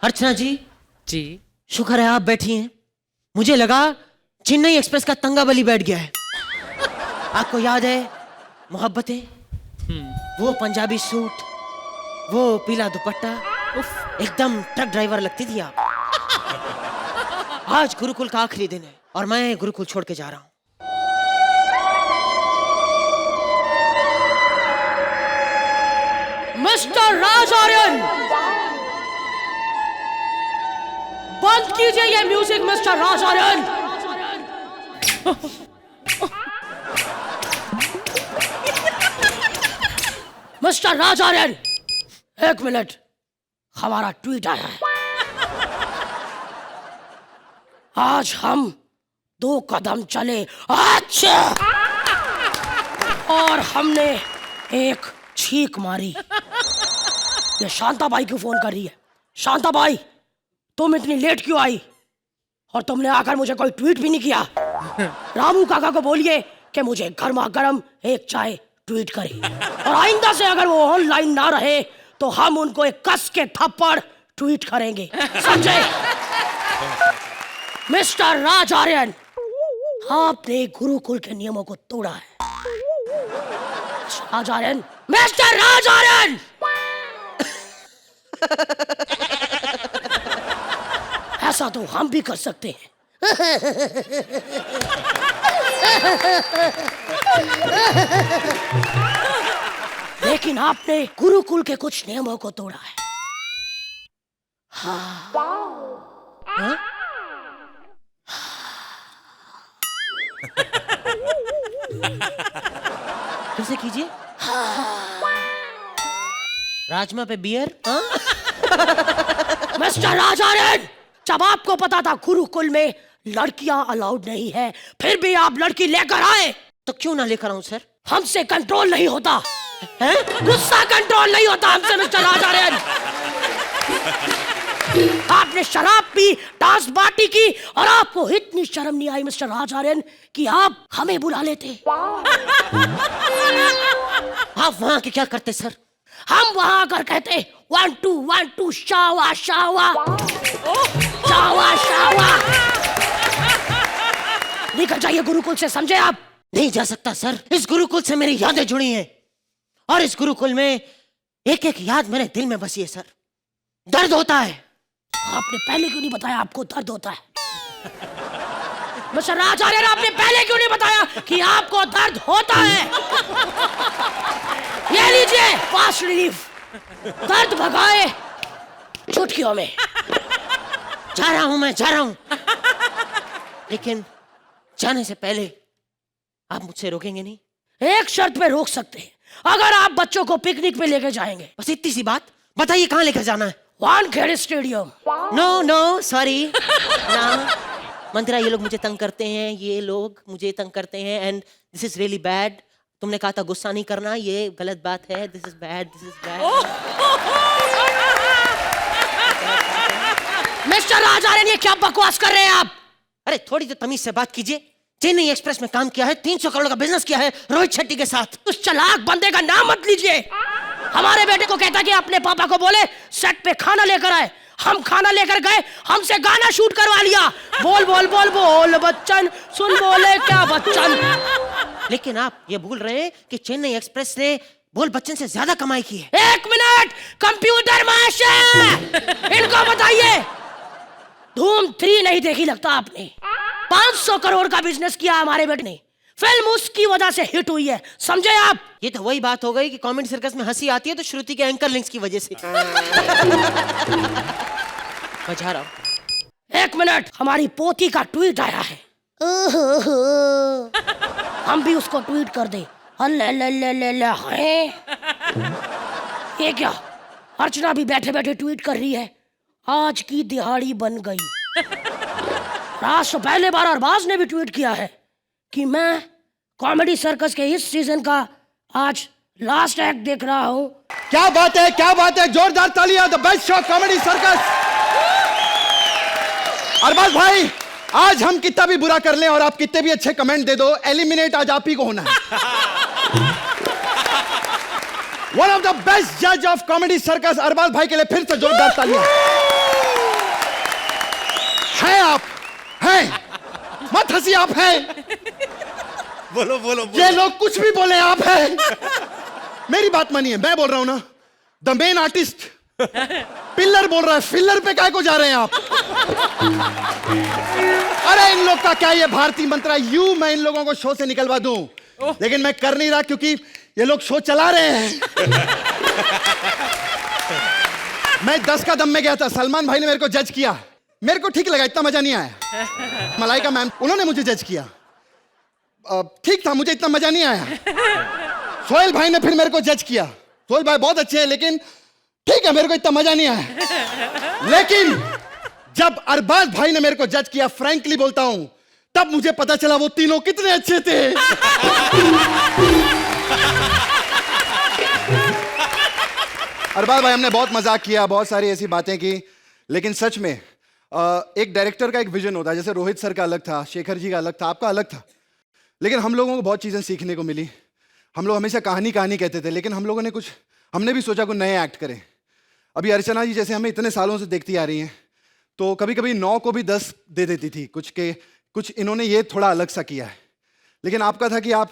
अर्चना जी जी। शुक्र है आप बैठी हैं। मुझे लगा चेन्नई एक्सप्रेस का तंगा बली बैठ गया है। आपको याद है मोहब्बतें, वो पंजाबी सूट, वो पीला दुपट्टा, एकदम ट्रक ड्राइवर लगती थी आप। आज गुरुकुल का आखिरी दिन है और मैं गुरुकुल छोड़ के जा रहा हूं। मिस्टर राज आर्यन, बंद कीजिए ये music mister Raj Aryan. Mister Raj Aryan, एक मिनट, हमारा ट्वीट आया है। आज हम 2 कदम चले अच्छा और हमने एक छींक मारी। ये शांताबाई क्यों फोन कर रही है? शांताबाई, तुम इतनी लेट क्यों आई? और तुमने आकर मुझे कोई ट्वीट भी नहीं किया। रामू काका को बोलिए कि मुझे गर्मा गर्म एक चाय ट्वीट करे, और आइंदा से अगर वो ऑनलाइन ना रहे तो हम उनको एक कस के थप्पड़ ट्वीट करेंगे, समझे? मिस्टर राज आर्यन, आपने गुरुकुल के नियमों को तोड़ा है। राज आर्यन, मिस्टर राज आर्यन, ऐसा तो हम भी कर सकते हैं। लेकिन आपने गुरुकुल के कुछ नियमों को तोड़ा है। हाँ। हाँ? फिर से कीजिए। राजमा पे बियर। मिस्टर राज आर्यन, जब आपको पता था गुरुकुल में लड़कियां अलाउड नहीं है, फिर भी आप लड़की लेकर आए। तो क्यों ना लेकर आऊं सर? हमसे कंट्रोल नहीं होता है, गुस्सा कंट्रोल नहीं होता हमसे मिस्टर राज आर्यन। आपने शराब पी, डांस पार्टी की, और आपको इतनी शर्म नहीं आई मिस्टर राज आर्यन कि आप हमें बुला लेते। आप वहां के क्या करते सर? हम वहां आकर कहते 1 2 1 2 शावा शावा शावा शावा। निकल जाइए गुरुकुल से, समझे आप? नहीं जा सकता सर, इस गुरुकुल से मेरी यादें जुड़ी हैं और इस गुरुकुल में एक एक याद मेरे दिल में बसी है सर। दर्द होता है। आपने पहले क्यों नहीं बताया आपको दर्द होता है? मिस्टर राज आर्यन, आपने पहले क्यों नहीं बताया कि आपको दर्द होता है? ये लीजिए फास्ट रिलीफ, दर्द भगाए चुटकियों में। जा रहा हूं, मैं जा रहा हूं, लेकिन जाने से पहले आप मुझसे रोकेंगे नहीं? एक शर्त पे रोक सकते हैं, अगर आप बच्चों को पिकनिक पे लेके जाएंगे। बस इतनी सी बात, बताइए कहां लेकर जाना है? Wankhede stadium. No no sorry ना मंत्रा, ये लोग मुझे तंग करते हैं, ये लोग मुझे तंग करते हैं and this is really bad. तुमने कहा था गुस्सा नहीं करना, ये गलत बात है। This is bad, this is bad. Mister Raj Aryan, ये क्या बकवास कर रहे हैं आप? अरे थोड़ी तो तमीज से बात कीजिए। चेन्नई एक्सप्रेस में काम किया है, 300 करोड़ का बिजनेस किया है रोहित शेट्टी के साथ। उस चालाक बंदे का नाम मत लीजिए। हमारे बेटे को कहता कि अपने पापा को बोले सेट पे खाना लेकर आए। हम खाना लेकर गए, हमसे गाना शूट करवा लिया। बोल बोल बोल बोल बच्चन, सुन बोले क्या बच्चन। लेकिन आप ये भूल रहे हैं कि चेन्नई एक्सप्रेस ने बोल बच्चन से ज्यादा कमाई की है। 1 मिनट, कंप्यूटर मास्टर, इनको बताइए धूम 3 नहीं देखी लगता आपने। 500 करोड़ का बिजनेस किया हमारे बेटे ने, फिल्म उसकी वजह से हिट हुई है, समझे आप? ये तो वही बात हो गई कि कॉमेडी सर्कस में हंसी आती है तो श्रुति के एंकर लिंक्स की वजह से। बजा रहा हूं। 1 मिनट, हमारी पोती का ट्वीट आया है। हम भी उसको ट्वीट कर दे। ये क्या, अर्चना भी बैठे बैठे ट्वीट कर रही है, आज की दिहाड़ी बन गई। रात से पहले बार अरबाज ने भी ट्वीट किया है कि मैं कॉमेडी सर्कस के इस सीजन का आज लास्ट एक्ट देख रहा हूं। क्या बात है, क्या बात है, जोरदार तालियां। The best show comedy circus. Arbaaz भाई, आज हम कितना भी बुरा कर लें और आप कितने भी अच्छे कमेंट दे दो, एलिमिनेट आज आप ही को होना है। वन ऑफ द बेस्ट जज ऑफ कॉमेडी सर्कस अरबाज भाई के लिए फिर से जोरदार तालियां। आदिवासी आप हैं। बोलो बोलो ये लोग कुछ भी बोले आप हैं। मेरी बात मानिए, मैं बोल रहा हूं ना, द मेन आर्टिस्ट पिल्लर बोल रहा है, फिल्लर पे काय को जा रहे हैं आप? अरे इन लोग का क्या, ये भारतीय मंत्रा यू मैं इन लोगों को शो से निकलवा दूं, लेकिन मैं कर नहीं रहा क्योंकि ये लोग शो चला रहे हैं। मैं 10 का दम में गया था, सलमान भाई ने मेरे को जज किया, मेरे को ठीक लगा, इतना मजा नहीं आया। मलाइका मैम उन्होंने मुझे जज किया, ठीक था, मुझे इतना मजा नहीं आया। सोहेल भाई ने फिर मेरे को जज किया, सोहेल भाई बहुत अच्छे हैं लेकिन ठीक है, मेरे को इतना मजा नहीं आया। लेकिन जब अरबाज भाई ने मेरे को जज किया, फ्रैंकली बोलता हूं, तब मुझे पता चला वो तीनों कितने अच्छे थे। अरबाज भाई हमने बहुत मजाक किया, बहुत सारी ऐसी बातें की, लेकिन सच में एक डायरेक्टर का एक विजन होता है, जैसे रोहित सर का अलग था, शेखर जी का अलग था, आपका अलग था, लेकिन हम लोगों को बहुत चीजें सीखने को मिली। हम लोग हमेशा कहानी कहानी कहते थे, लेकिन हम लोगों ने हमने भी सोचा कुछ नए एक्ट करें। अभी अर्चना जी जैसे हमें इतने सालों से देखती आ रही हैं, तो कभी कभी 9 को भी 10 दे देती थी, कुछ इन्होंने ये थोड़ा अलग सा किया है। लेकिन आपका था कि आप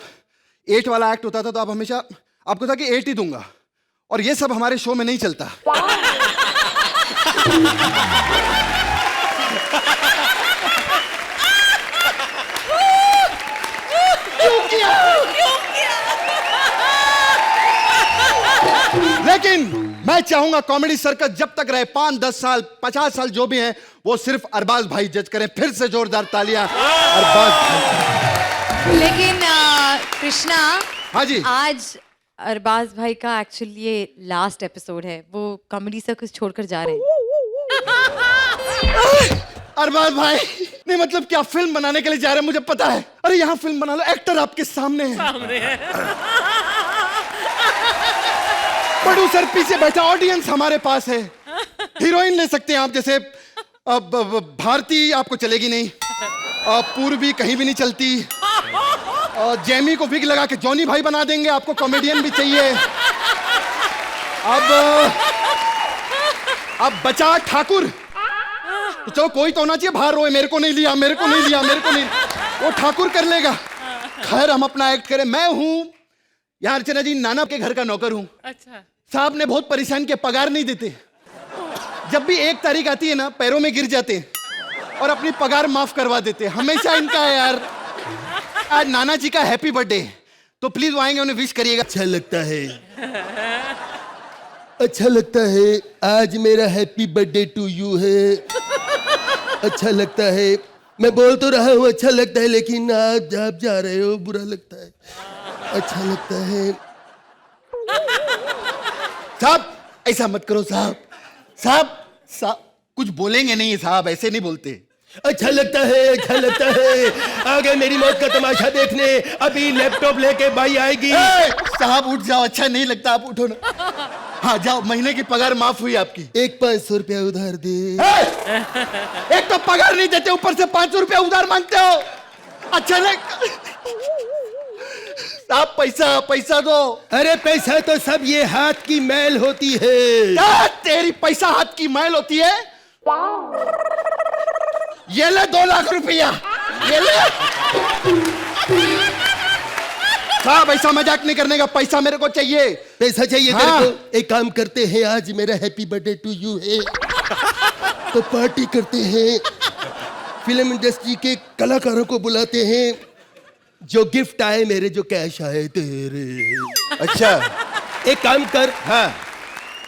8 वाला एक्ट होता था तो आप हमेशा, आपको था कि 8 ही दूंगा, और ये सब हमारे शो में नहीं चलता। लेकिन मैं चाहूंगा कॉमेडी सर्कस जब तक रहे, 5, 10 साल, 50 साल जो भी हैं, वो सिर्फ अरबाज भाई जज करें। फिर से जोरदार तालियां अरबाज भाई। लेकिन कृष्णा, हाँ जी, आज अरबाज भाई का एक्चुअली ये लास्ट एपिसोड है, वो कॉमेडी सर्कस छोड़कर जा रहे हैं। अरबाज भाई नहीं, मतलब क्या फिल्म बनाने के लिए जा रहे हैं, मुझे पता है। अरे यहाँ फिल्म बना लो, एक्टर आपके सामने है, प्रोड्यूसर पीछे बैठा, ऑडियंस हमारे पास है, हीरोइन ले सकते हैं आप, जैसे अब भारती आपको चलेगी नहीं, पूर्वी कहीं भी नहीं चलती, जैमी को विग लगा के जॉनी भाई बना देंगे, आपको कॉमेडियन भी चाहिए। अब बचा ठाकुर, तो चलो कोई तो होना चाहिए, बाहर रोए मेरे को नहीं लिया, मेरे को नहीं लिया, मेरे को नहीं, वो ठाकुर कर लेगा। खैर हम अपना एक्ट करें। मैं हूं यहाँ अर्चना जी नाना के घर का नौकर हूं। अच्छा। साहब ने बहुत परेशान किया, पगार नहीं देते, जब भी 1 तारीख आती है ना पैरों में गिर जाते और अपनी पगार माफ करवा देते, हमेशा इनका है यार। आज नाना जी का हैप्पी बर्थडे, तो प्लीज वो आएंगे, उन्हें विश करिएगा। अच्छा लगता है, अच्छा लगता है, आज मेरा हैप्पी बर्थडे टू यू है। अच्छा लगता है, मैं बोल तो रहा हूँ अच्छा लगता है, लेकिन आप जा रहे हो, बुरा लगता है। अच्छा लगता है। साहब ऐसा मत करो साहब, साहब कुछ बोलेंगे नहीं साहब, ऐसे नहीं बोलते। अच्छा लगता है, अच्छा लगता है, आगे मेरी मौत का तमाशा देखने अभी लैपटॉप लेके बाई आएगी। साहब उठ जाओ, अच्छा नहीं लगता, आप उठो ना। हाँ जाओ, महीने की पगार माफ हुई आपकी। एक 500 रुपया उधार दे। एक तो पगार नहीं देते, ऊपर से 500 रुपया उधार मांगते हो। अच्छा नहीं साहब, पैसा दो। अरे पैसा तो सब ये हाथ की मैल होती है। क्या तेरी पैसा हाथ की मैल होती है? ये ले 2 लाख रुपया, ये ले। साहब ऐसा मजाक नहीं करने का, पैसा मेरे को चाहिए। पैसा चाहिए तेरे को? एक काम करते हैं, आज मेरा हैप्पी बर्थडे टू यू है, तो पार्टी करते हैं, फिल्म इंडस्ट्री के कलाकारों को बुलाते हैं, जो गिफ्ट आए मेरे, जो कैश आए तेरे। अच्छा एक काम कर, हाँ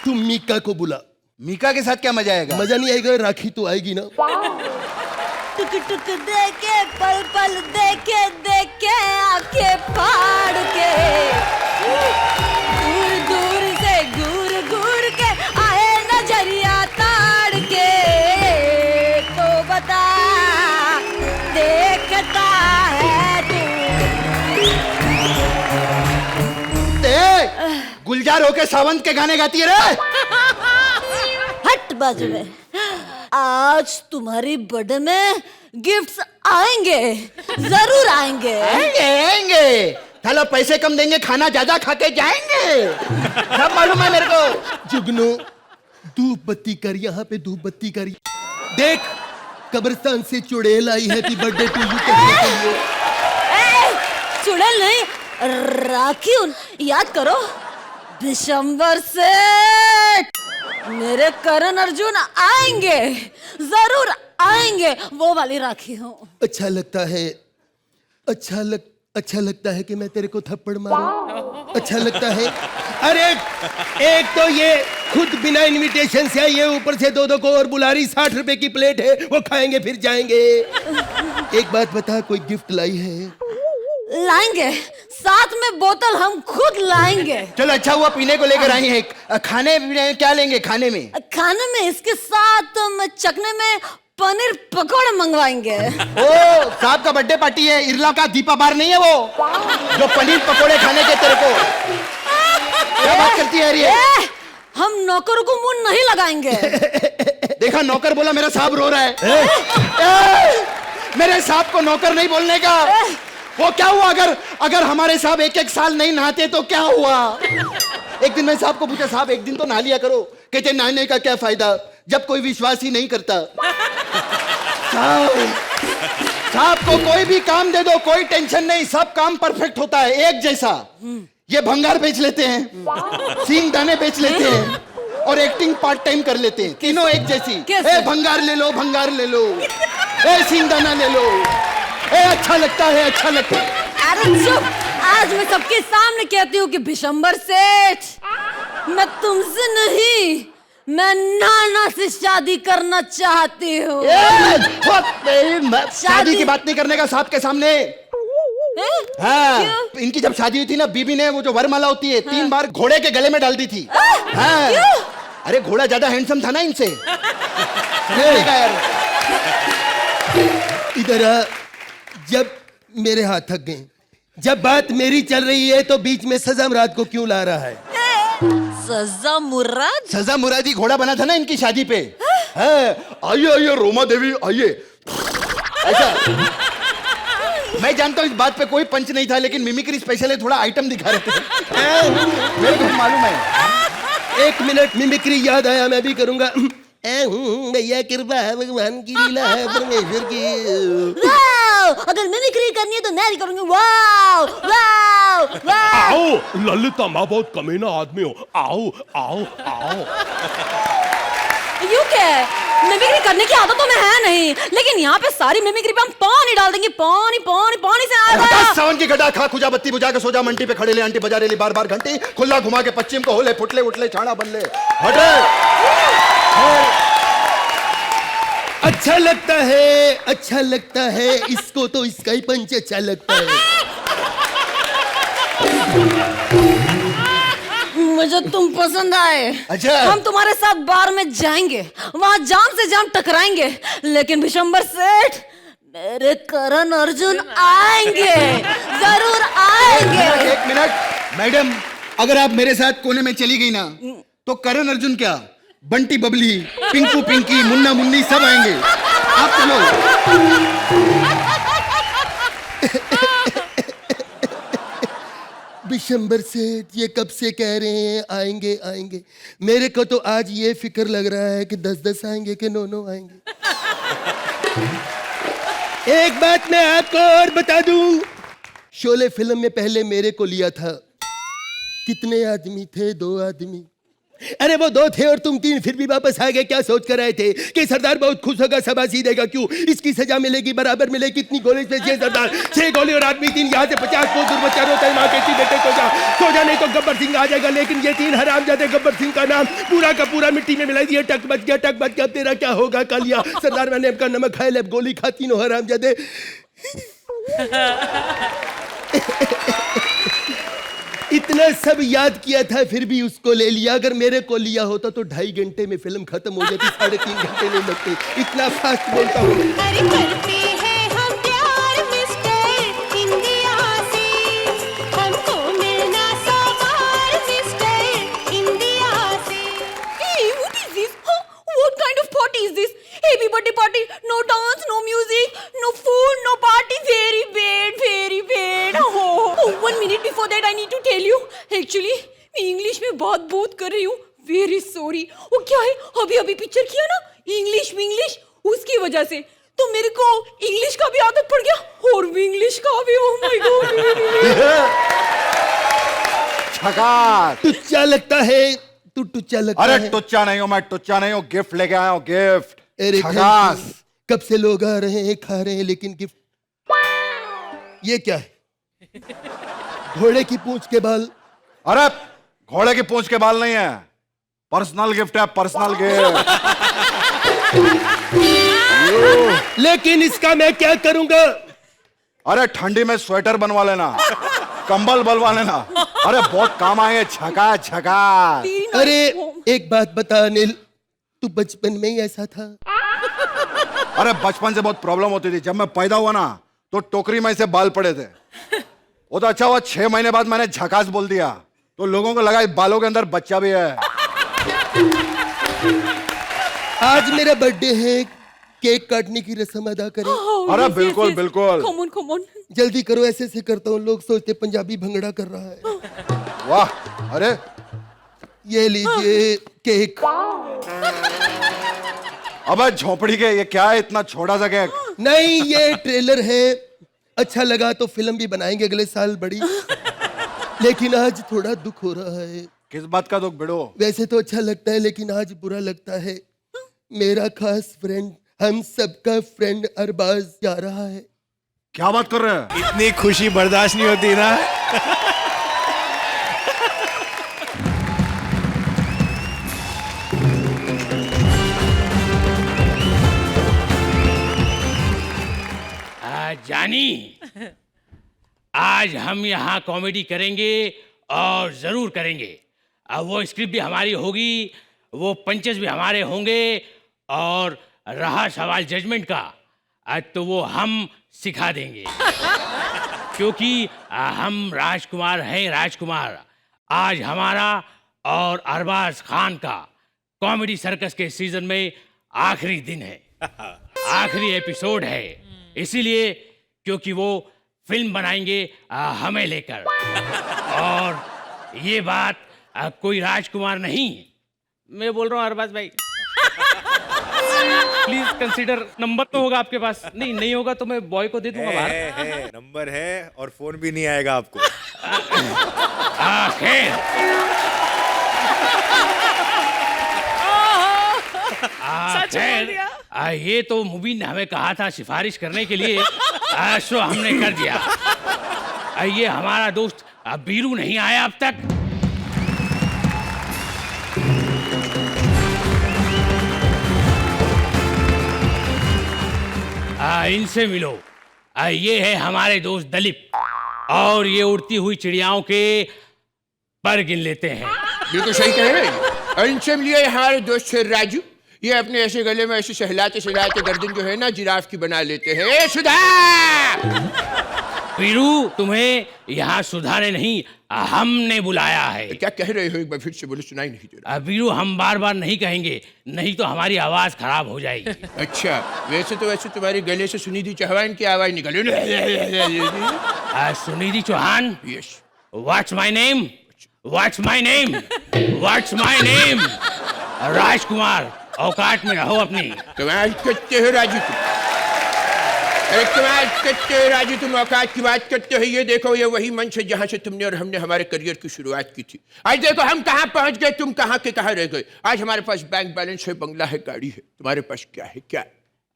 तू मीका को बुला। मीका के साथ क्या मजा आएगा? मजा नहीं आएगा, राखी तो आएगी ना। टुक टुक देके, पल पल देके देके, आंखें फाड़ के, दूर दूर से घूर घूर के आए नजरिया ताड़ के, तो बता देखता है तू। गुलजार होके सावंत के गाने गाती है रे। हट बाजू में, आज तुम्हारी बर्थडे में गिफ्ट्स आएंगे, जरूर आएंगे। आएंगे। चलो पैसे कम देंगे, खाना ज्यादा खा के जाएंगे, सब मालूम है मेरे को। जुगनू धूप बत्ती कर, यहाँ पे धूप बत्ती कर। देख कब्रिस्तान से चुड़ैल आई हैप्पी बर्थडे टू यू कहने के लिए। चुड़ैल नहीं, राखी याद करो, दिसंबर सेठ, मेरे करण अर्जुन आएंगे, जरूर आएंगे, वो वाली राखी हूँ। अच्छा लगता है कि मैं तेरे को थप्पड़ मारूं। अच्छा लगता है। अरे एक तो ये खुद बिना इनविटेशन से आई है, ऊपर से दो को और बुला रही। 60 रुपए की प्लेट है, वो खाएंगे फिर जाएंगे। एक बात बता, कोई गिफ्ट लाई है? लाएंगे, साथ में बोतल हम खुद लाएंगे। चलो अच्छा हुआ पीने को लेकर आई है। खाने में क्या लेंगे? खाने में इसके साथ चखने में पनीर पकौड़े मंगवाएंगे। ओ साहब का बर्थडे पार्टी है, इरला का दीपा बार नहीं है वो जो पनीर पकोड़े खाने के तेरे को। क्या बात करती है ये? हम नौकरों को मुंह नहीं लगाएंगे। देखा, नौकर बोला, मेरा साहब रो रहा है। मेरे साहब को नौकर नहीं बोलने का। वो क्या हुआ अगर हमारे साहब एक साल नहीं नहाते तो क्या हुआ? एक दिन मैं साहब को पूछा, साहब एक दिन तो नहा लिया करो। कहते नहाने का क्या फायदा जब कोई विश्वास ही नहीं करता। साहब को कोई भी काम दे दो, कोई टेंशन नहीं, सब काम परफेक्ट होता है, एक जैसा। ये भंगार बेच लेते हैं, सींग दाने बेच लेते हैं और एक्टिंग पार्ट टाइम कर लेते हैं, तीनों एक जैसी। ए भंगार ले लो, ए सींग दाना ले लो, ए अच्छा लगता है। अरे चुप, आज मैं सबके सामने कहती हूँ कि बिशंबर सेठ, मैं तुमसे नहीं, मैं नाना से शादी करना चाहती हूँ। शादी की बात नहीं करने का साहब के सामने। हाँ, इनकी जब शादी हुई थी ना, बीबी ने वो जो वरमाला होती है 3 बार घोड़े के गले में डाल दी थी। हाँ, अरे घोड़ा ज्यादा हैंडसम था ना इनसे। इधर आ, जब मेरे हाथ थक गए, जब बात मेरी चल रही है तो बीच में सजा मुराद को क्यों ला रहा है? सजा मुरादी घोड़ा बना था ना इनकी शादी पे। आइए रोमा देवी आइए। ऐसा मैं जानता हूँ इस बात पे कोई पंच नहीं था, लेकिन मिमिक्री स्पेशल है, थोड़ा आइटम दिखा रहे थे। मेरे को मालूम है। 1 मिनट, मिमिक्री याद आया, मैं भी करूंगा। भैया कृपा है, भगवान की लीला है, परमेश्वर की। अगर मिमिक्री करनी है तो मैं भी करूंगी। Wow wow wow. आओ ललिता, माँ बहुत कमीना आदमी हो, आओ। यू क्या, मिमिक्री करने की आदत तो मैं है नहीं, लेकिन यहाँ पे सारी मिमिक्री पे हम पानी डाल देंगे। पानी से आएगा। सावन की घटा खा, खुजा बत्ती बुझा के सोजा, मंटी पे खड़े ले, आंटी बजा रेली बार घंटी, खुला घुमा के पश्चिम को होले, फुटले उठले, छाड़ा बन ले, हटे। अच्छा लगता है, इसको तो इसका ही पंच अच्छा लगता है। मुझे तुम पसंद आए। अच्छा। हम तुम्हारे साथ बार में जाएंगे, वहां जाम से जाम टकराएंगे, लेकिन बिशंबर सेठ, मेरे करण अर्जुन आएंगे, जरूर आएंगे। 1 मिनट मैडम, अगर आप मेरे साथ कोने में चली गई ना तो करण अर्जुन क्या, बंटी बबली, पिंकू पिंकी, मुन्ना मुन्नी सब आएंगे। आप चलो। बिशंबर सेठ, ये कब से कह रहे हैं आएंगे। मेरे को तो आज ये फिक्र लग रहा है कि 10 आएंगे कि 9 आएंगे। एक बात मैं आपको और बता दूं, शोले फिल्म में पहले मेरे को लिया था। कितने आदमी थे? 2 आदमी। अरे वो 2 थे और तुम 3, फिर भी वापस आ गए। क्या सोच कर आए थे कि सरदार बहुत खुश होगा, शाबाशी देगा? क्यों? इसकी सजा मिलेगी, बराबर मिलेगी। कितनी गोली पे 6 सरदार, 6 गोली और आदमी 3, यहाँ से 50 को दूर बच्चा रोता है, माँ कहती बेटे सो जा नहीं तो गब्बर सिंह आ जाएगा। लेकिन ये 3 हरामजादे गब्बर सिंह का नाम पूरा का पूरा मिट्टी में मिला दिया। टक बच गया, तेरा क्या होगा कालिया? सरदार मैंने आपका नमक खाए, ले गोली खा, तीनों हरामजादे। इतना सब याद किया था, फिर भी उसको ले लिया। अगर मेरे को लिया होता तो 2.5 घंटे में फिल्म खत्म हो जाती, 3.5 घंटे नहीं लगते। इतना फास्ट बोलता हूँ। अरे करते हैं हम प्यार मिस्टर इंडिया से, हमको मिलना सवार मिस्टर इंडिया से। Hey, what is this? Huh? What kind of party is this? Happy birthday party, no dance, no music, no food, no party. Very bad, very bad. Oh, 1 minute before that I need to tell you. Actually, मैं English में बात बहुत कर रही हूँ. Very sorry. वो क्या है? अभी पिक्चर किया ना, इंग्लिश उसकी वजह से मेरे को इंग्लिश का भी आदत पड़ गया और भी इंग्लिश का भी। Oh my God. झकास। टुच्चा लगता है, तू टुच्चा लगता है। अरे टुच्चा नहीं हूं मैं, टुच्चा नहीं हूं, गिफ्ट लेके आया हूं, गिफ्ट। अरे झकास। thank you। कब से लोग आ रहे हैं, खा रहे हैं, लेकिन गिफ्ट ये क्या है? घोड़े की पूंछ के बाल। अरे घोड़े की पूंछ के बाल नहीं है, पर्सनल गिफ्ट है, पर्सनल गिफ्ट। लेकिन इसका मैं क्या करूंगा? अरे ठंडी में स्वेटर बनवा लेना, कंबल बनवा लेना, अरे बहुत काम आएंगे। झका झका। अरे एक बात बता अनिल, तू बचपन में ही ऐसा था? अरे बचपन से बहुत प्रॉब्लम होती थी। जब मैं पैदा हुआ ना तो टोकरी में से बाल पड़े थे। वो तो अच्छा हुआ 6 महीने बाद मैंने झकास बोल दिया तो लोगों को लगा इस बालों के अंदर बच्चा भी है। आज मेरा बर्थडे है, केक काटने की रस्म अदा करें। अरे बिल्कुल बिल्कुल। Come on come on. जल्दी करो, ऐसे ऐसे करता हूँ, लोग सोचते पंजाबी भंगड़ा कर रहा है। वाह। अरे ये लीजिए केक। अबे झोपड़ी के ये क्या है इतना छोटा सा केक? नहीं, ये ट्रेलर है, अच्छा लगा तो फिल्म भी बनाएंगे अगले साल बड़ी। लेकिन आज थोड़ा दुख हो रहा है। किस बात का दुख बिड़ो? वैसे तो अच्छा लगता है लेकिन आज बुरा लगता है। मेरा खास फ्रेंड, हम सबका फ्रेंड अरबाज जा रहा है। क्या बात कर रहे हैं? इतनी खुशी बर्दाश्त नहीं होती ना। जानी, आज हम यहाँ कॉमेडी करेंगे और जरूर करेंगे। अब वो स्क्रिप्ट भी हमारी होगी, वो पंचेस भी हमारे होंगे, और रहा सवाल जजमेंट का, आज तो वो हम सिखा देंगे। क्योंकि हम राजकुमार हैं, राजकुमार। आज हमारा और अरबाज खान का कॉमेडी सर्कस के सीजन में आखिरी दिन है, आखिरी एपिसोड है। इसीलिए क्योंकि वो फिल्म बनाएंगे हमें लेकर, और ये बात कोई राजकुमार नहीं, मैं बोल रहा हूँ अरबाज भाई। Please consider. नंबर तो होगा आपके पास? नहीं, नहीं होगा तो मैं बॉय को दे दूंगा बाहर। है, नंबर है और फोन भी नहीं आएगा आपको। खैर, ये तो मूवी ने हमें कहा था सिफारिश करने के लिए, सो हमने कर दिया। ये हमारा दोस्त बीरू नहीं आया अब तक। इनसे मिलो। ये है हमारे दोस्त दलीप, और ये उड़ती हुई चिड़ियाओं के पर गिन लेते हैं। बिल्कुल सही कह रहे हैं। इनसे मिलिए हमारे दोस्त से राजू, ये अपने ऐसे गले में ऐसे सहलाते सहलाते गर्दन जो है ना जिराफ की बना लेते हैं। ए सुधा! बीरू, तुम्हें यहाँ सुधा ने नहीं, हमने बुलाया है। क्या कह रहे हो, एक बार फिर से बोलो, सुनाई नहीं दे रहा। बीरू, हम बार बार नहीं कहेंगे, नहीं तो हमारी आवाज खराब हो जाएगी। अच्छा, वैसे तुम्हारे गले से सुनिधि चौहान की आवाज निकल। Sunidhi Chauhan? Yes. What's my name? What's my name? What's my name? Rajkumar, औकात में रहो अपनी। कमाल करते हो राजू तुम। अरे कमाल करते हो राजू तुम, औकात की बात करते हो। ये देखो, ये वही मंच है जहाँ से तुमने और हमने हमारे करियर की शुरुआत की थी। आज देखो हम कहाँ पहुँच गए, तुम कहाँ के कहाँ रह गए। आज हमारे पास बैंक बैलेंस है, बंगला है, गाड़ी है। तुम्हारे पास क्या है? क्या?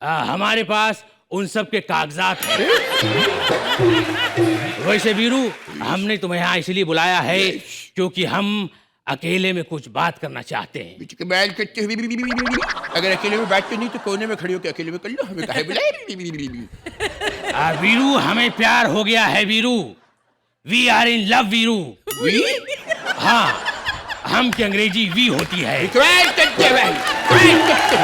हमारे पास उन सब के कागजात हैं। वैसे बीरू, हमने तुम्हें यहाँ इसलिए बुलाया है क्योंकि हम अकेले में कुछ बात करना चाहते हैं। कमाल करते हो। अगर अकेले में बात करनी तो कोने में खड़ी होकर अकेले में कर लो, हमें काहे बुलाए। बीरू, हमें प्यार हो गया है Biru. We are in love Biru. We? हाँ, हम की अंग्रेजी वी होती है। कमाल करते हो भाई, कमाल करते हो।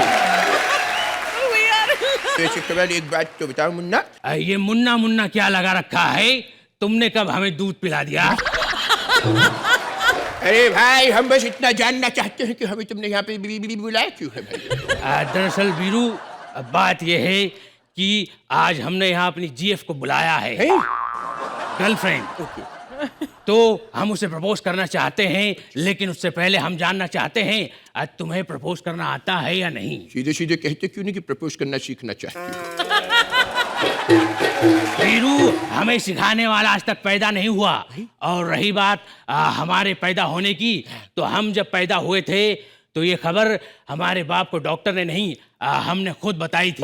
वैसे कमाल, एक बात तो बताओ मुन्ना। ये मुन्ना मुन्ना क्या लगा रखा है? तुमने कब हमें दूध पिला दिया? अरे भाई, हम बस इतना जानना चाहते हैं कि हमें तुमने यहाँ पे बुलाया क्यों है भाई? दरअसल बीरू, बात यह है कि आज हमने यहाँ अपनी जीएफ को बुलाया है, गर्लफ्रेंड। तो हम उसे प्रपोज करना चाहते हैं, लेकिन उससे पहले हम जानना चाहते हैं तुम्हें प्रपोज करना आता है या नहीं? सीधे सीधे कहते क्यों नहीं कि प्रपोज करना सीखना चाहती हो? वीरू, हमें सिखाने वाला आज तक पैदा नहीं हुआ। और रही बात हमारे पैदा होने की, तो हम जब पैदा हुए थे तो ये खबर हमारे बाप को डॉक्टर ने नहीं हमने खुद बताई थी।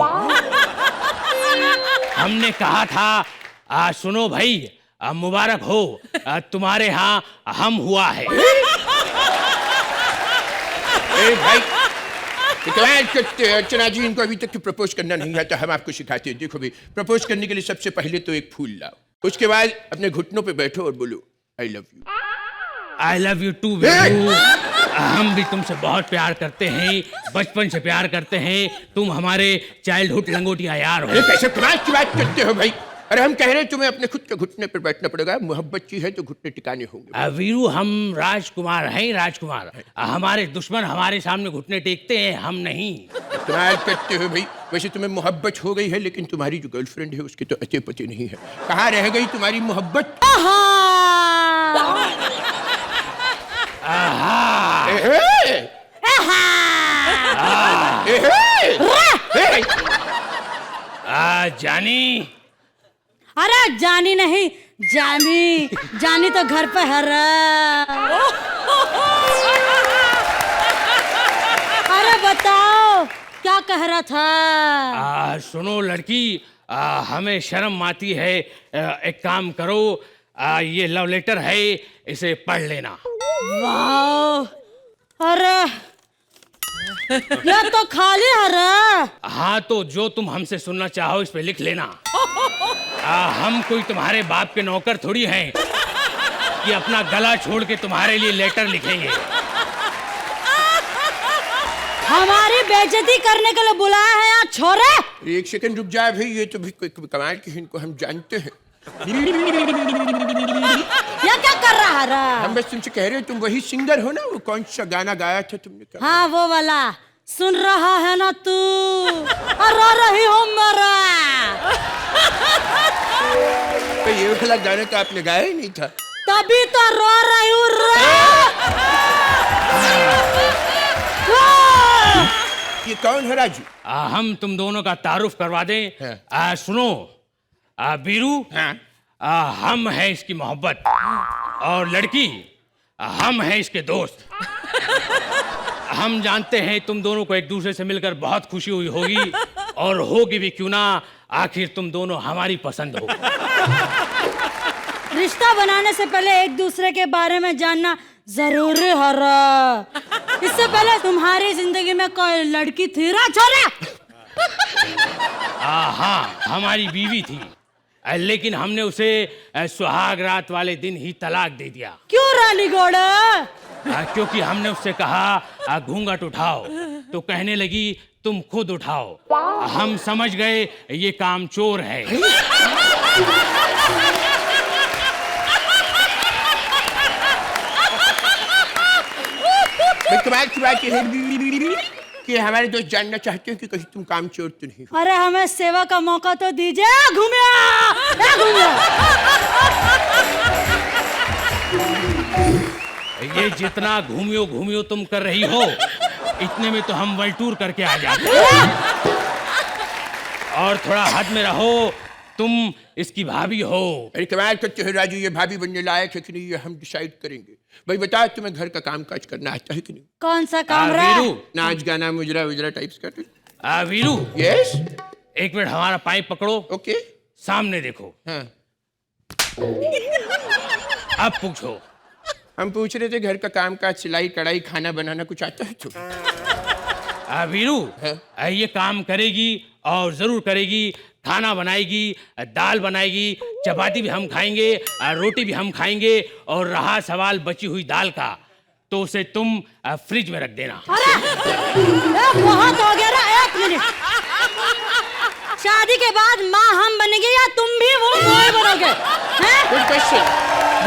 हमने कहा था सुनो भाई, मुबारक हो, तुम्हारे यहाँ हम हुआ है। भाई अर्चना जी, इनको अभी तक प्रपोज करना नहीं आता, हम आपको सिखाते हैं। देखो भाई, प्रपोज करने के लिए सबसे पहले तो एक फूल लाओ, उसके बाद अपने घुटनों पे बैठो और बोलो I love you. I love you too Veeru. हम भी तुमसे बहुत प्यार करते हैं, बचपन से प्यार करते हैं। तुम हमारे चाइल्डहुड लंगोटिया यार हो। कैसे कमाल की बात करते हो भाई? अरे हम कह रहे हैं तुम्हें अपने खुद के घुटने पर बैठना पड़ेगा। मोहब्बत की है तो घुटने टिकाने होंगे। वीरू, हम राजकुमार हैं, राजकुमार। हमारे दुश्मन हमारे सामने घुटने टेकते हैं, हम नहीं। कमाल करते हो भाई। वैसे तुम्हें मोहब्बत हो गई है, लेकिन तुम्हारी जो गर्लफ्रेंड है उसके तो अते पते नहीं है। कहाँ रह गई तुम्हारी मोहब्बत? जानी। अरे जानी नहीं, जानी। जानी तो घर पे है रे। अरे बताओ क्या कह रहा था? सुनो लड़की, हमें शर्म आती है। एक काम करो, ये लव लेटर है, इसे पढ़ लेना। वाह, अरे ये तो खाली है रे। हाँ, तो जो तुम हमसे सुनना चाहो इस पे लिख लेना। हम कोई तुम्हारे बाप के नौकर थोड़ी हैं कि अपना गला छोड़ के तुम्हारे लिए लेटर लिखेंगे। हमारी बेइज्जती करने के लिए बुलाया है यहाँ छोरे? एक सेकंड रुक जाए भाई, ये तो भी कोई कमाल की है, इनको हम जानते हैं। ये क्या कर रहा है रे? हम बस तुमसे कह रहे हो, तुम वही सिंगर हो ना, वो कौन सा गाना गाया था तुमने? क्या? हाँ, वो वाला। सुन रहा है ना तू, रो रही हूँ मेरा। तो ये वाला गाना तो आपने गाया ही नहीं था। तभी तो रो रही हूँ रे। ये कौन है राजू? हम तुम दोनों का तारुफ करवा दें। सुनो वीरू, हम हैं इसकी मोहब्बत, और लड़की हम हैं इसके दोस्त। हम जानते हैं तुम दोनों को एक दूसरे से मिलकर बहुत खुशी हुई होगी, और होगी भी क्यों ना, आखिर तुम दोनों हमारी पसंद हो। रिश्ता बनाने से पहले एक दूसरे के बारे में जानना जरूरी है रे। इससे पहले तुम्हारी जिंदगी में कोई लड़की थी रे छोरा? हाँ, हमारी बीवी थी, लेकिन हमने उसे सुहाग रात वाले दिन ही तलाक दे दिया। क्यों रानी घोड़ा? क्योंकि हमने उससे कहा घूंघट उठाओ, तो कहने लगी तुम खुद उठाओ। हम समझ गए ये काम चोर है। कमाल की बात है कि हमारे दोस्त जानना चाहते हैं कि कहीं तुम काम चोर तो नहीं हो। अरे हमें सेवा का मौका तो दीजिए। घूमिया। ये जितना घूमियो घूमियो तुम कर रही हो, इतने में तो हम वर्ल्ड टूर करके आ जाते। और थोड़ा हद में रहो, तुम इसकी भाभी हो। अरे कमाल करते हो राजू, ये भाभी बनने लायक है कि नहीं ये हम डिसाइड करेंगे। भाई बताओ, तुम्हें घर का काम काज करना आता है कि नहीं? कौन सा काम रहा? वीरू, नाच गाना मुजरा उजरा टाइप्स का। वीरू, यस। एक मिनट हमारा पाइप पकड़ो। ओके। सामने देखो। हाँ। अब पूछो। हम पूछ रहे थे घर का काम काज, सिलाई कढ़ाई, खाना बनाना कुछ आता है तो? वीरू, ये काम करेगी और जरूर करेगी। खाना बनाएगी, दाल बनाएगी, चपाती भी हम खाएंगे, रोटी भी हम खाएंगे, और रहा सवाल बची हुई दाल का, तो उसे तुम फ्रिज में रख देना। अरे बहुत हो गया ना, 1 मिनट। शादी के बाद माँ हम बनेंगे या तुम भी वो बनोगे? Good question,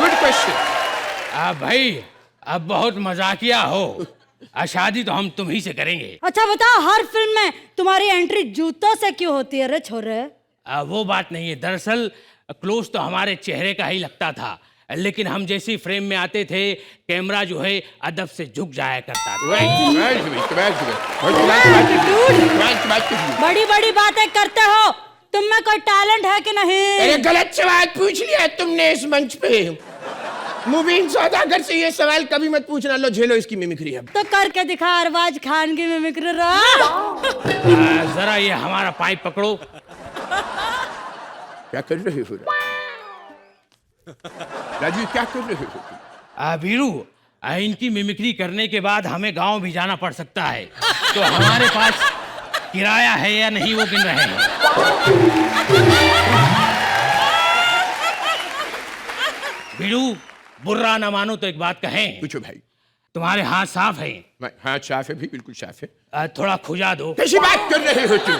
good question. भाई, अब बहुत मजाकिया हो। शादी तो हम तुम ही से करेंगे। अच्छा बताओ, हर फिल्म में तुम्हारी एंट्री जूतों से क्यों होती है रे छोरे? वो बात नहीं है। दरअसल क्लोज तो हमारे चेहरे का ही लगता था, लेकिन हम जैसे ही फ्रेम में आते थे कैमरा जो है अदब से झुक जाया करता था। बड़ी बड़ी बातें करते हो, तुम में कोई टैलेंट है कि नहीं? अरे गलत सवाल पूछ लिया तुमने इस मंच पे। मुबीन सौदागर से ये सवाल कभी मत पूछना। लो झेलो इसकी मिमिक्री अब। तो करके दिखा अरबाज खान की मिमिक्री। जरा ये हमारा पाइप पकड़ो। क्या कर रहे हो राजू, क्या कर रहे हो? वीरू, इनकी मिमिक्री करने के बाद हमें गांव भी जाना पड़ सकता है, तो हमारे पास किराया है या नहीं वो गिन रहे हैं। वीरू, बुर्रा ना मानो तो एक बात कहें। पूछो भाई। तुम्हारे हाथ साफ है? हाथ साफ है भी, बिल्कुल साफ है। थोड़ा खुजा दो। कैसी बात कर रहे हो तुम?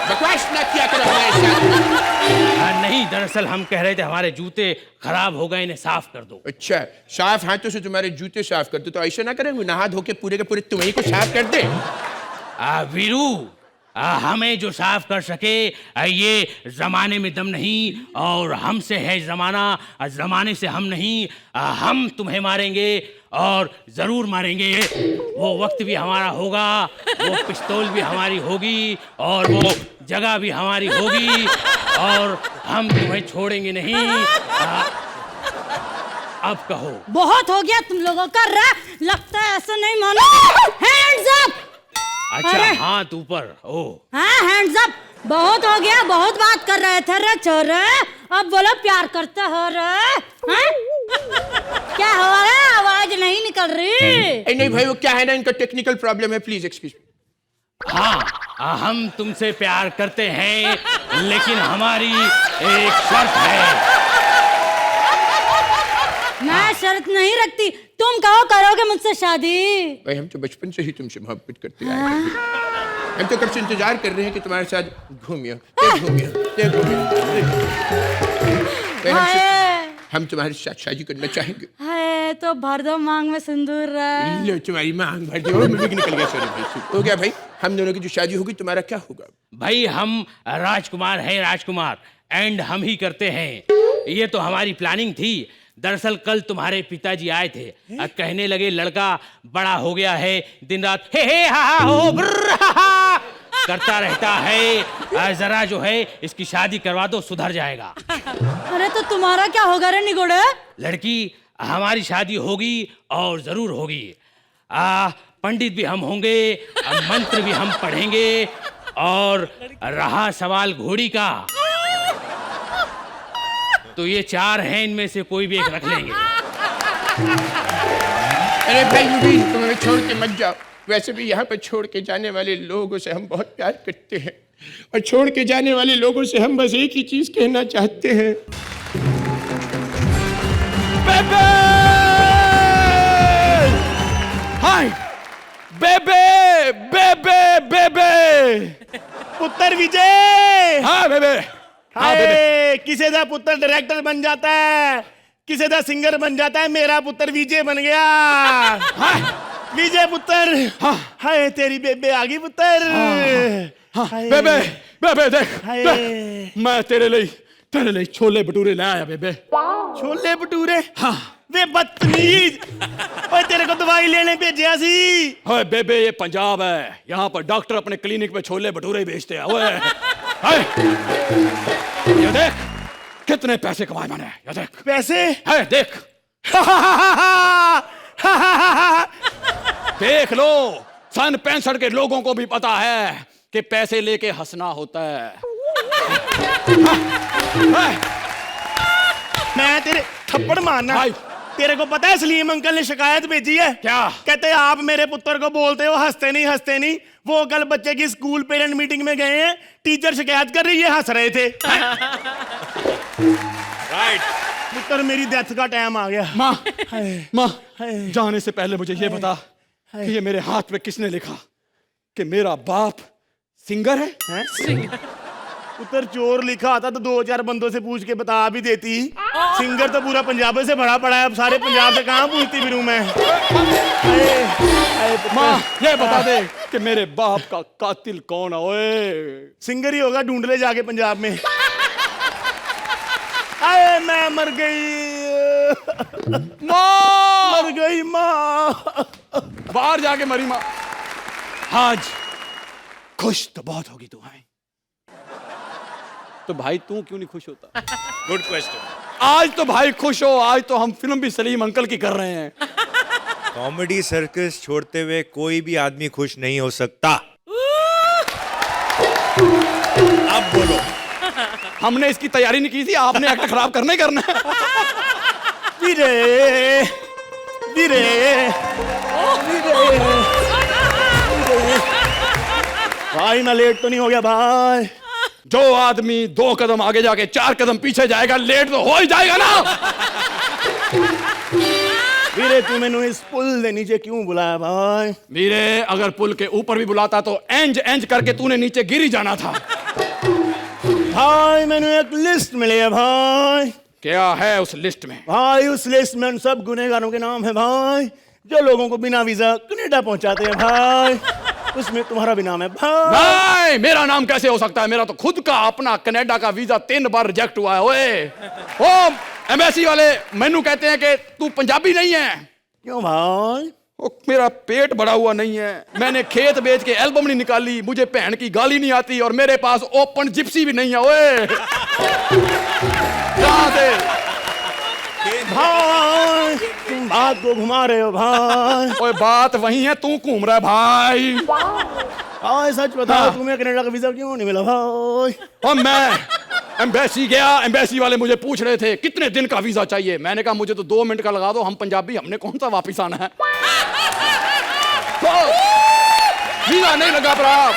बकवास ना किया करो हमारे साथ। नहीं, दरअसल हम कह रहे थे हमारे जूते खराब हो गए, इन्हें साफ कर दो। अच्छा, साफ हाथों से तुम्हारे जूते साफ कर दो तो ऐसा ना करेंगे, नहा धो के पूरे के पूरे तुम्हें को साफ कर दे। वीरू, हमें जो साफ कर सके ये जमाने में दम नहीं, और हमसे है जमाना, जमाने से हम नहीं। हम तुम्हें मारेंगे और जरूर मारेंगे। वो वक्त भी हमारा होगा, वो पिस्तौल भी हमारी होगी, और वो जगह भी हमारी होगी, और हम तुम्हें छोड़ेंगे नहीं। अब कहो। बहुत हो गया तुम लोगों का। लगता है ऐसा नहीं मानो। Hands up. अच्छा, हाथ ऊपर। ओ हाँ, हैंड्स अप। बहुत हो गया, बहुत बात कर रहे थे रे छोरे। अब बोलो प्यार करते हो रे? हाँ? क्या हो रहा है? आवाज नहीं निकल रही। नहीं भाई, वो क्या है ना, इनका टेक्निकल प्रॉब्लम है। Please excuse me. हाँ, हम तुमसे प्यार करते हैं, लेकिन हमारी एक शर्त है। मैं शर्त नहीं रखती। तुम कहो करोगे मुझसे शादी? भाई हम तो बचपन से ही तुमसे मोहब्बत करते आए हैं। हम तो कब से इंतजार कर रहे हैं कि तुम्हारे साथ घूमिए। हम तुम्हारे साथ शादी करना चाहेंगे। है तो भर दो मांग में सिंदूर। लो तुम्हारी मांग भर दी। मुझे निकल गया। सॉरी भाई, हो गया भाई। हम दोनों की जो शादी होगी, तुम्हारा क्या होगा? भाई हम राजकुमार हैं, राजकुमार, एंड हम ही करते हैं। ये तो हमारी प्लानिंग थी। दरअसल कल तुम्हारे पिताजी आए थे, कहने लगे लड़का बड़ा हो गया है, दिन रात हे हा हा हो ब्र हा हा करता रहता है, जरा जो है इसकी शादी करवा दो, सुधर जाएगा। अरे तो तुम्हारा क्या होगा रे निगोड़े? लड़की, हमारी शादी होगी और जरूर होगी। पंडित भी हम होंगे, मंत्र भी हम पढ़ेंगे, और रहा सवाल घोड़ी का, तो ये 4 हैं, इनमें से कोई भी एक रख लेंगे। अरे भाई मुबीन, तुम हमें छोड़ के मत जाओ। वैसे भी यहाँ पर छोड़ के जाने वाले लोगों से हम बहुत प्यार करते हैं, और छोड़ के जाने वाले लोगों से हम बस एक ही चीज कहना चाहते हैं। बेबे! हाय! बेबे! बेबे! बेबे! पुत्र विजय। हाँ बेबे। हाय, किसी का पुत्र डायरेक्टर बन जाता है, किसी का सिंगर बन जाता है। मेरा पुत्र विजय बन गया। हाँ, विजय पुत्र। हाँ, हाय, तेरी बेबे आ गई पुत्र। हाँ, बेबे, बेबे देख, मैं तेरे लिए छोले भटूरे ले आया बेबे। छोले भटूरे? हाँ। वे बदतमीज, ओए तेरे को दवाई लेने भेजा सी। ओए बेबे, ये पंजाब है, यहाँ पर डॉक्टर अपने क्लिनिक पे छोले भटूरे बेचते हैं। ओए, ये देख कितने पैसे कमाए मैंने, ये देख पैसे। है, देख देख लो, सन 65 के लोगों को भी पता है कि पैसे लेके हंसना होता है। मैं तेरे थप्पड़ मारना। तेरे को पता है सलीम अंकल ने शिकायत भेजी है। क्या कहते हैं? आप मेरे पुत्र को बोलते हो हंसते नहीं। वो कल बच्चे की स्कूल पेरेंट मीटिंग में गए हैं, टीचर शिकायत कर रही है, हंस रहे थे। राइट। पुत्र, मेरी डेथ का टाइम आ गया। माँ, जाने से पहले मुझे ये बता कि ये मेरे हाथ पे किसने लिखा कि मेरा बाप सिंगर है? पुत्र, चोर लिखा आता तो 2-4 बंदों से पूछ के बता भी देती। सिंगर तो पूरा पंजाब से भरा पड़ा है, अब सारे पंजाब से कहाँ पूछती फिरूं मैं? माँ, ये बता दे कि मेरे बाप का कातिल कौन है? ओए, सिंगर ही होगा, ढूंढ ले जाके पंजाब में। आए, मैं मर गई। माँ मर गई माँ। बाहर जाके मरी माँ। आज खुश तो बहुत होगी तू है, तो भाई तू क्यों नहीं खुश होता? Good question. आज तो भाई खुश हो, आज तो हम फिल्म भी सलीम अंकल की कर रहे हैं। कॉमेडी सर्कस छोड़ते हुए कोई भी आदमी खुश नहीं हो सकता। अब बोलो। हमने इसकी तैयारी नहीं की थी, आपने एक्ट खराब करना ही करना है। धीरे धीरे भाई मैं लेट तो नहीं हो गया भाई? जो आदमी 2 कदम आगे जाके 4 कदम पीछे जाएगा, लेट तो हो ही जाएगा ना। वीरे तू मैंने इस पुल के नीचे क्यों बुलाया भाई? वीरे अगर पुल के ऊपर भी बुलाता तो एंज एंज करके तूने नीचे गिर ही जाना था। भाई मैंने एक लिस्ट मिली है भाई। क्या है उस लिस्ट में? भाई उस लिस्ट में उन सब गुनहगारों के नाम है भाई, जो लोगों को बिना वीजा कनाडा पहुंचाते हैं भाई। उसमें तुम्हारा भी नाम है भाई। नहीं, मेरा नाम कैसे हो सकता है? मेरा तो खुद का अपना कनाडा का वीजा 3 बार रिजेक्ट हुआ है। ओए ओ एम्बेसी वाले मैनू कहते हैं कि तू पंजाबी नहीं है। क्यों भाई? ओ, मेरा पेट बड़ा हुआ नहीं है, मैंने खेत बेच के एल्बम नहीं निकाली, मुझे बहन की गाली नहीं आती और मेरे पास ओपन जिप्सी भी नहीं है। ओए कहां से भाई तुम बात को घुमा रहे हो भाई। ओए बात वही है, तू घूम रहा है भाई। भाई सच बताओ तुम्हें कनाडा का वीजा क्यों नहीं मिला भाई? और मैं एम्बेसी गया, एम्बेसी वाले मुझे पूछ रहे थे कितने दिन का वीजा चाहिए। मैंने कहा मुझे तो 2 मिनट का लगा दो, हम पंजाबी, हमने कौन सा वापिस आना है। तो वीजा नहीं लगा पर आप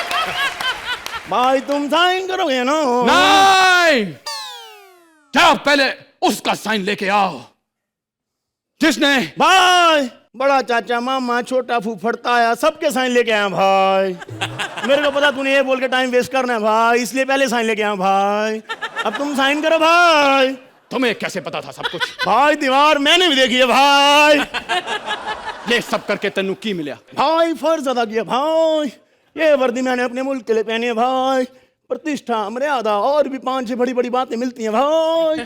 भाई तुम साइन करोगे ना? नहीं, क्या पहले उसका साइन लेके आओ जिसने भाई बड़ा चाचा मामा छोटा फूफड़ता आया, सबके साइन लेके आया भाई। मेरे को पता तूने ये बोल के टाइम वेस्ट करना है भाई, इसलिए पहले साइन लेके आया भाई। अब तुम साइन करो भाई। तुम्हें कैसे पता था सब कुछ? भाई दीवार मैंने भी देखी है भाई। ये सब करके तेनू की मिला? भाई फर्ज अदा किया भाई। ये वर्दी मैंने अपने मुल्क के लिए पहनी है भाई। प्रतिष्ठा मर्यादा और भी 5-6 बड़ी बड़ी बातें मिलती हैं भाई।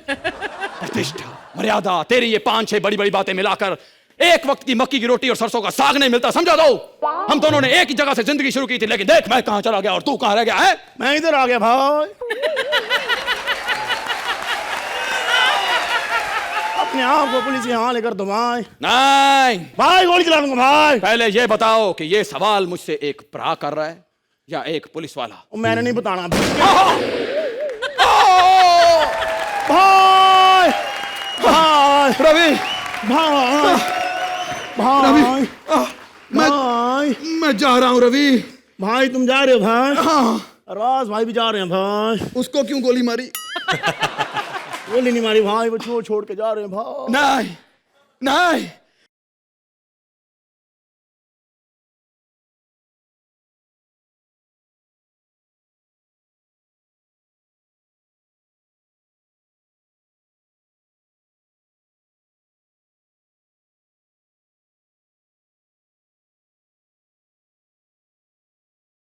प्रतिष्ठा मर्यादा, तेरी ये 5-6 बड़ी बड़ी बातें मिलाकर एक वक्त की मक्की की रोटी और सरसों का साग नहीं मिलता, समझा दो। हम दोनों ने एक ही जगह से जिंदगी शुरू की थी, लेकिन देख मैं कहां चला गया और तू कहां रह गया है। मैं इधर आ गया भाई। अपने आप को पुलिस के हवाले कर दो भाई। नहीं भाई गोली चला दूंगा भाई। पहले ये बताओ कि ये सवाल मुझसे एक भरा कर रहा है या एक पुलिस वाला? मैंने नहीं बताना भाई। भाई रवि भाई भाई भाई मैं जा रहा हूं रवि। भाई तुम जा रहे हो भाई? हाँ। राज भाई भी जा रहे हैं भाई। उसको क्यों गोली मारी? गोली नहीं मारी भाई, वो छोड़ के जा रहे हैं भाई। नहीं नहीं